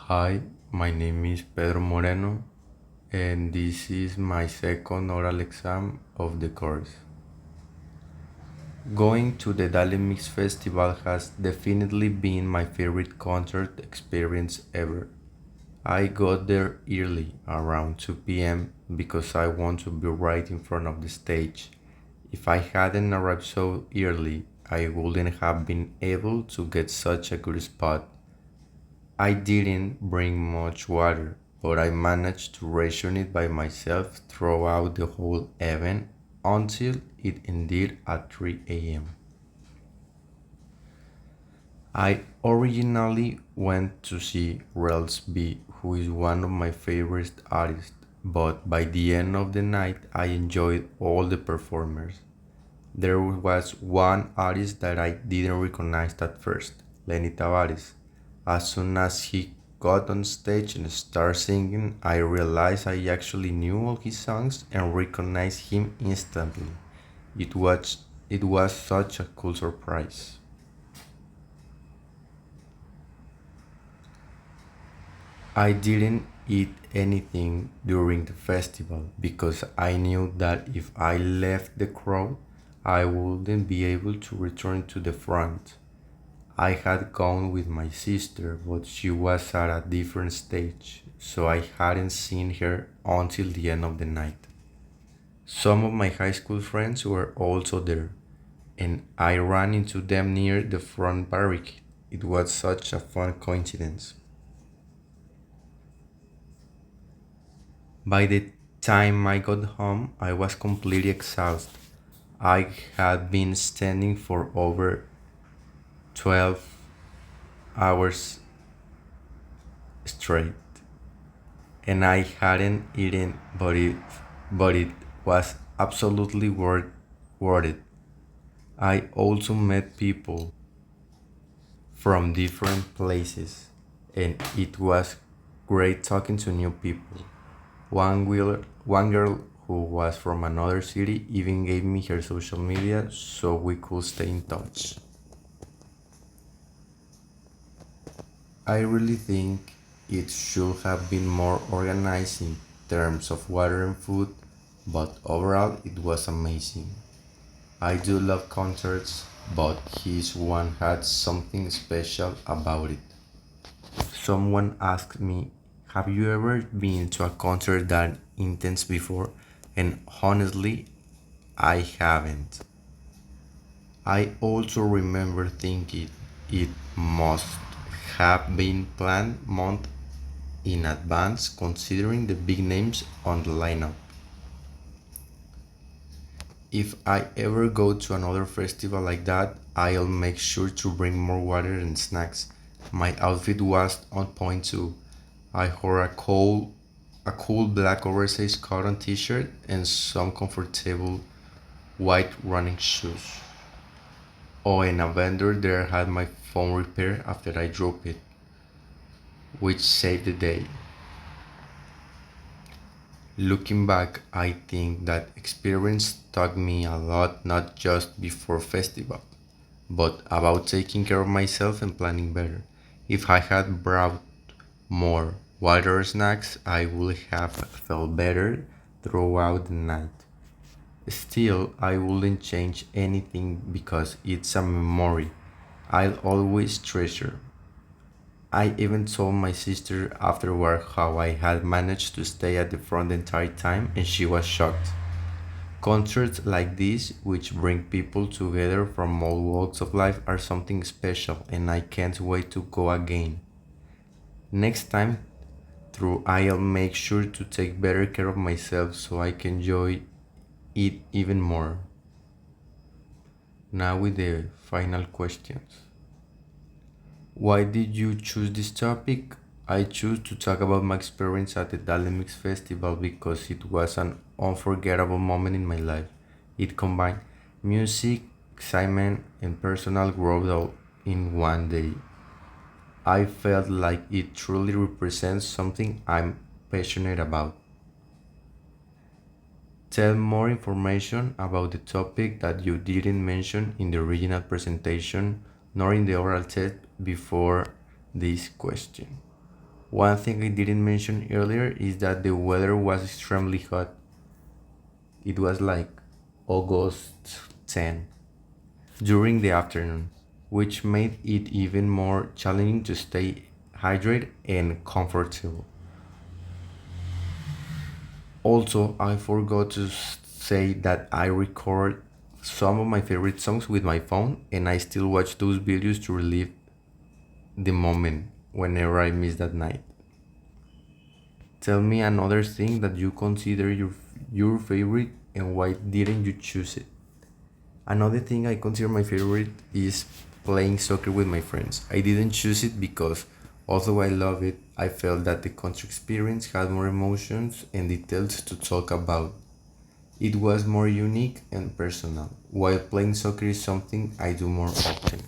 Hi, my name is Pedro Moreno, and this is my second oral exam of the course. Going to the Dali Mix Festival has definitely been my favorite concert experience ever. I got there early, around 2 p.m., because I want to be right in front of the stage. If I hadn't arrived so early, I wouldn't have been able to get such a good spot. I didn't bring much water, but I managed to ration it by myself throughout the whole event until it ended at 3 a.m. I originally went to see Rels B, who is one of my favorite artists, but by the end of the night I enjoyed all the performers. There was one artist that I didn't recognize at first, Lenny Tavares. As soon as he got on stage and started singing, I realized I actually knew all his songs and recognized him instantly. It was such a cool surprise. I didn't eat anything during the festival because I knew that if I left the crowd, I wouldn't be able to return to the front. I had gone with my sister, but she was at a different stage, so I hadn't seen her until the end of the night. Some of my high school friends were also there, and I ran into them near the front barricade. It was such a fun coincidence. By the time I got home, I was completely exhausted. I had been standing for over 12 hours straight, and I hadn't eaten, but it was absolutely worth it. I also met people from different places, and it was great talking to new people. One girl who was from another city even gave me her social media so we could stay in touch. I really think it should have been more organized in terms of water and food, but overall it was amazing. I do love concerts, but his one had something special about it. Someone asked me, have you ever been to a concert that intense before? And honestly, I haven't. I also remember thinking it must have been planned months in advance considering the big names on the lineup. If I ever go to another festival like that, I'll make sure to bring more water and snacks. My outfit was on point too. I wore a cool black oversized cotton t-shirt and some comfortable white running shoes. Oh, and a vendor there had my phone repaired after I dropped it, which saved the day. Looking back, I think that experience taught me a lot not just before festival, but about taking care of myself and planning better. If I had brought more water or snacks, I would have felt better throughout the night. Still, I wouldn't change anything because it's a memory I'll always treasure. I even told my sister afterward how I had managed to stay at the front the entire time, and she was shocked. Concerts like this, which bring people together from all walks of life, are something special, and I can't wait to go again. Next time through, I'll make sure to take better care of myself so I can enjoy it even more. Now, with the final questions. Why did you choose this topic? I chose to talk about my experience at the Dalemix Festival because it was an unforgettable moment in my life. It combined music, excitement, and personal growth all in one day. I felt like it truly represents something I'm passionate about. Tell more information about the topic that you didn't mention in the original presentation nor in the oral test before this question. One thing I didn't mention earlier is that the weather was extremely hot. It was like August 10 during the afternoon, which made it even more challenging to stay hydrated and comfortable. Also, I forgot to say that I record some of my favorite songs with my phone and I still watch those videos to relive the moment whenever I miss that night. Tell me another thing that you consider your favorite and why didn't you choose it? Another thing I consider my favorite is playing soccer with my friends. I didn't choose it because although I love it, I felt that the country experience had more emotions and details to talk about. It was more unique and personal, while playing soccer is something I do more often.